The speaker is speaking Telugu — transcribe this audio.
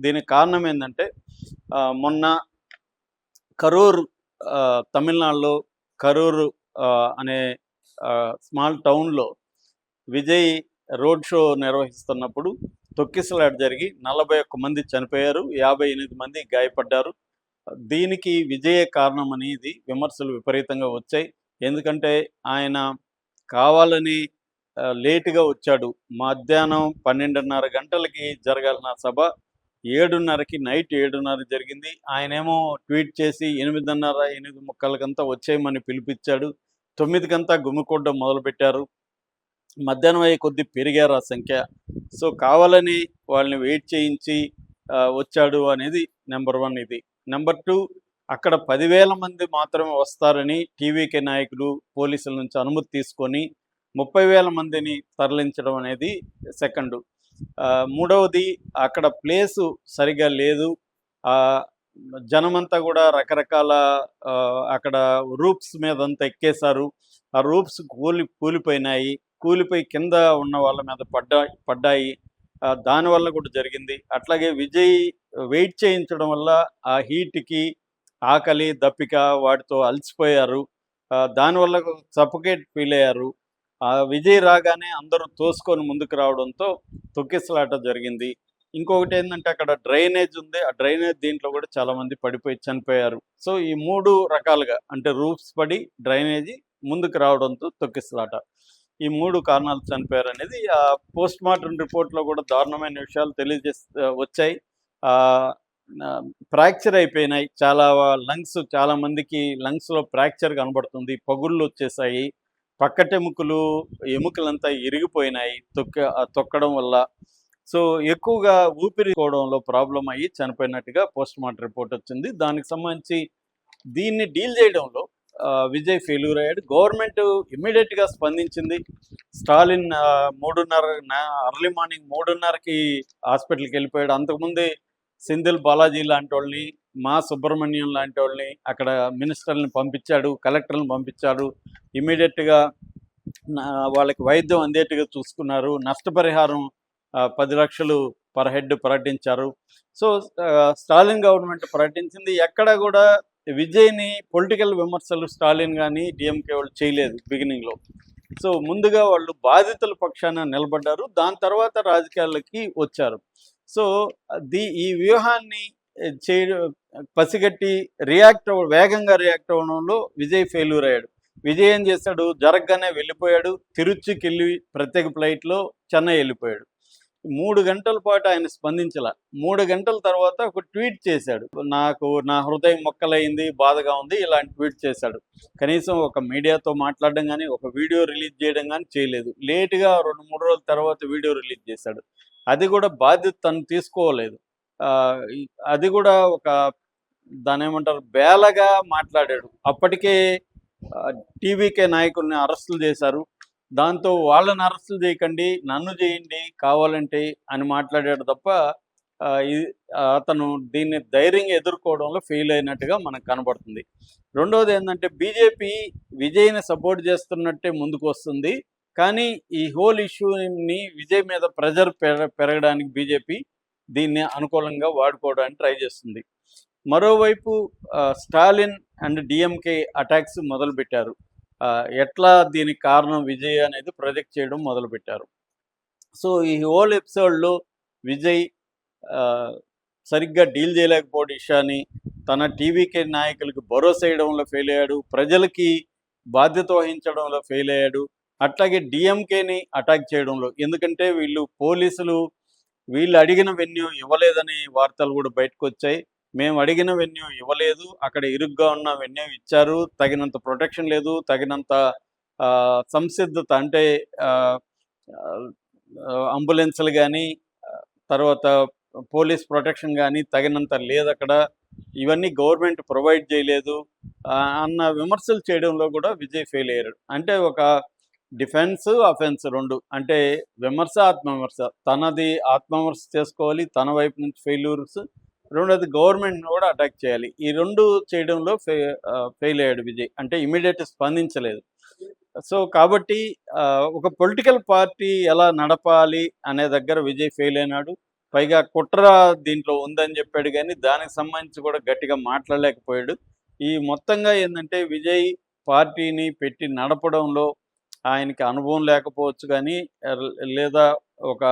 దీనికి కారణం ఏంటంటే మొన్న కరూర్ తమిళనాడులో కరూర్ అనే స్మాల్ టౌన్లో విజయ్ రోడ్ షో నిర్వహిస్తున్నప్పుడు తొక్కిసలాట జరిగి 41 మంది చనిపోయారు, 58 మంది గాయపడ్డారు. దీనికి విజయే కారణం అనేది విమర్శలు విపరీతంగా వచ్చాయి. ఎందుకంటే ఆయన కావాలని లేటుగా వచ్చాడు. మధ్యాహ్నం 12:30 గంటలకి జరగాల్సిన సభ 7:30కి నైట్ 7:30 జరిగింది. ఆయనేమో ట్వీట్ చేసి 8:30, 8:45కంతా వచ్చేయమని పిలిపించాడు. 9కంతా గుమికూడడం మొదలుపెట్టారు. మధ్యాహ్నం అయ్యే కొద్దీ పెరిగారు ఆ సంఖ్య. సో కావాలని వాళ్ళని వెయిట్ చేయించి వచ్చాడు అనేది నెంబర్ 1 ఇది. నెంబర్ 2, అక్కడ 10,000 మంది మాత్రమే వస్తారని టీవీకే నాయకులు పోలీసుల నుంచి అనుమతి తీసుకొని 30,000 మందిని తరలించడం అనేది సెకండు. మూడవది, అక్కడ ప్లేసు సరిగా లేదు. జనమంతా కూడా రకరకాల అక్కడ రూప్స్ మీదంతా ఎక్కేశారు. ఆ రూప్స్ కూలిపోయినాయి. కూలిపోయి కింద ఉన్న వాళ్ళ మీద పడ్డాయి. దానివల్ల కూడా జరిగింది. అట్లాగే విజయ్ వెయిట్ చేయించడం వల్ల ఆ హీట్కి ఆకలి, దప్పిక వాటితో అలసిపోయారు. దానివల్ల సఫోకేట్ ఫీల్ అయ్యారు. విజయ్ రాగానే అందరూ తోసుకొని ముందుకు రావడంతో తొక్కిసలాట జరిగింది. ఇంకొకటి ఏంటంటే అక్కడ డ్రైనేజ్ ఉంది. ఆ డ్రైనేజ్ దీంట్లో కూడా చాలామంది పడిపోయి చనిపోయారు. సో ఈ 3 రకాలుగా, అంటే రూఫ్స్ పడి, డ్రైనేజీ, ముందుకు రావడంతో తొక్కిసలాట, ఈ 3 కారణాలు చనిపోయారు అనేది ఆ పోస్ట్ మార్టం రిపోర్ట్లో కూడా దారుణమైన విషయాలు వచ్చాయి. ఫ్రాక్చర్ అయిపోయినాయి చాలా లంగ్స్, చాలామందికి లంగ్స్లో ఫ్రాక్చర్ కనబడుతుంది. పగుళ్ళు వచ్చేసాయి. పక్కటెముకలు, ఎముకలంతా ఇరిగిపోయినాయి తొక్కడం వల్ల. సో ఎక్కువగా ఊపిరికోవడంలో ప్రాబ్లం అయ్యి చనిపోయినట్టుగా పోస్ట్ మార్టం రిపోర్ట్ వచ్చింది. దానికి సంబంధించి దీన్ని డీల్ చేయడంలో విజయ్ ఫెయిల్యూర్ అయ్యాడు. గవర్నమెంట్ ఇమ్మీడియట్గా స్పందించింది. స్టాలిన్ 3:30 అర్లీ మార్నింగ్ 3:30కి హాస్పిటల్కి వెళ్ళిపోయాడు. అంతకుముందే సెంధిల్ బాలాజీ లాంటి వాళ్ళని, మా సుబ్రహ్మణ్యం లాంటి వాళ్ళని అక్కడ మినిస్టర్ని పంపించాడు, కలెక్టర్ని పంపించాడు. ఇమ్మీడియట్గా వాళ్ళకి వైద్యం అందేట్టుగా చూసుకున్నారు. నష్టపరిహారం 10 లక్షలు పర్ హెడ్ ప్రకటించారు. సో స్టాలిన్ గవర్నమెంట్ ప్రకటించింది. ఎక్కడ కూడా విజయ్ని పొలిటికల్ విమర్శలు స్టాలిన్ కానీ డిఎంకే వాళ్ళు చేయలేదు బిగినింగ్లో. సో ముందుగా వాళ్ళు బాధితుల పక్షాన నిలబడ్డారు. దాని తర్వాత రాజకీయాలకి వచ్చారు. సో ఈ వ్యూహాన్ని పసిగట్టి వేగంగా రియాక్ట్ అవ్వడంలో విజయ్ ఫెయిల్యూర్ అయ్యాడు. విజయ్ ఏం చేశాడు, జరగగానే వెళ్ళిపోయాడు. తిరుచికి వెళ్ళి ప్రత్యేక ఫ్లైట్లో చెన్నై వెళ్ళిపోయాడు. 3 గంటల పాటు ఆయన స్పందించాల. 3 గంటల తర్వాత ఒక ట్వీట్ చేశాడు. నా హృదయం మొక్కలైంది, బాధగా ఉంది, ఇలాంటి ట్వీట్ చేశాడు. కనీసం ఒక మీడియాతో మాట్లాడడం కానీ, ఒక వీడియో రిలీజ్ చేయడం కానీ చేయలేదు. లేటుగా 2-3 రోజుల తర్వాత వీడియో రిలీజ్ చేశాడు. అది కూడా బాధ్యత తను తీసుకోలేదు. అది కూడా దాని ఏమంటారు, బేలగా మాట్లాడాడు. అప్పటికే టీవీకే నాయకుల్ని అరెస్టులు చేశారు. దాంతో వాళ్ళని అరెస్టులు చేయకండి, నన్ను చేయండి కావాలంటే అని మాట్లాడాడు తప్ప అతను దీన్ని ధైర్యంగా ఎదుర్కోవడంలో ఫెయిల్ అయినట్టుగా మనకు కనబడుతుంది. రెండవది ఏంటంటే, బీజేపీ విజయ్ని సపోర్ట్ చేస్తున్నట్టే ముందుకు వస్తుంది. కానీ ఈ హోల్ ఇష్యూని విజయ్ మీద ప్రెజర్ పెరగడానికి బీజేపీ దీన్ని అనుకూలంగా వాడుకోవడానికి ట్రై చేస్తుంది. మరోవైపు స్టాలిన్ అండ్ డిఎంకే అటాక్స్ మొదలుపెట్టారు. ఎట్లా దీనికి కారణం విజయ్ అనేది ప్రొజెక్ట్ చేయడం మొదలుపెట్టారు. సో ఈ హోల్ ఎపిసోడ్లో విజయ్ సరిగ్గా డీల్ చేయలేకపోవడం విషయాన్ని, తన టీవీకే నాయకులకు భరోసా వేయడంలో ఫెయిల్ అయ్యాడు, ప్రజలకి బాధ్యత వహించడంలో ఫెయిల్ అయ్యాడు. అట్లాగే డిఎంకేని అటాక్ చేయడంలో, ఎందుకంటే పోలీసులు వీళ్ళు అడిగిన వెన్యూ ఇవ్వలేదని వార్తలు కూడా బయటకు వచ్చాయి. మేము అడిగిన వెన్యూ ఇవ్వలేదు, అక్కడ ఇరుగ్గా ఉన్న వెన్యూ ఇచ్చారు, తగినంత ప్రొటెక్షన్ లేదు, తగినంత సంసిద్ధత, అంటే అంబులెన్స్లు కానీ, తర్వాత పోలీస్ ప్రొటెక్షన్ కానీ తగినంత లేదు అక్కడ, ఇవన్నీ గవర్నమెంట్ ప్రొవైడ్ చేయలేదు అన్న విమర్శలు చేయడంలో కూడా విజయ్ ఫెయిల్ అయ్యారు. అంటే ఒక డిఫెన్స్, అఫెన్స్ రెండు, అంటే విమర్శ, ఆత్మవిమర్శ. తనది ఆత్మవిమర్శ చేసుకోవాలి, తన వైపు నుంచి ఫెయిల్యూర్స్. రెండోది గవర్నమెంట్ని కూడా అటాక్ చేయాలి. ఈ రెండు చేయడంలో ఫెయిల్ అయ్యాడు విజయ్. అంటే ఇమీడియట్ స్పందించలేదు. సో కాబట్టి ఒక పొలిటికల్ పార్టీ ఎలా నడపాలి అనే దగ్గర విజయ్ ఫెయిల్ అయినాడు. పైగా కుట్ర దీంట్లో ఉందని చెప్పాడు గానీ, దానికి సంబంధించి కూడా గట్టిగా మాట్లాడలేకపోయాడు. ఈ మొత్తంగా ఏందంటే విజయ్ పార్టీని పెట్టి నడపడంలో ఆయనకి అనుభవం లేకపోవచ్చు గానీ, లేదా ఒక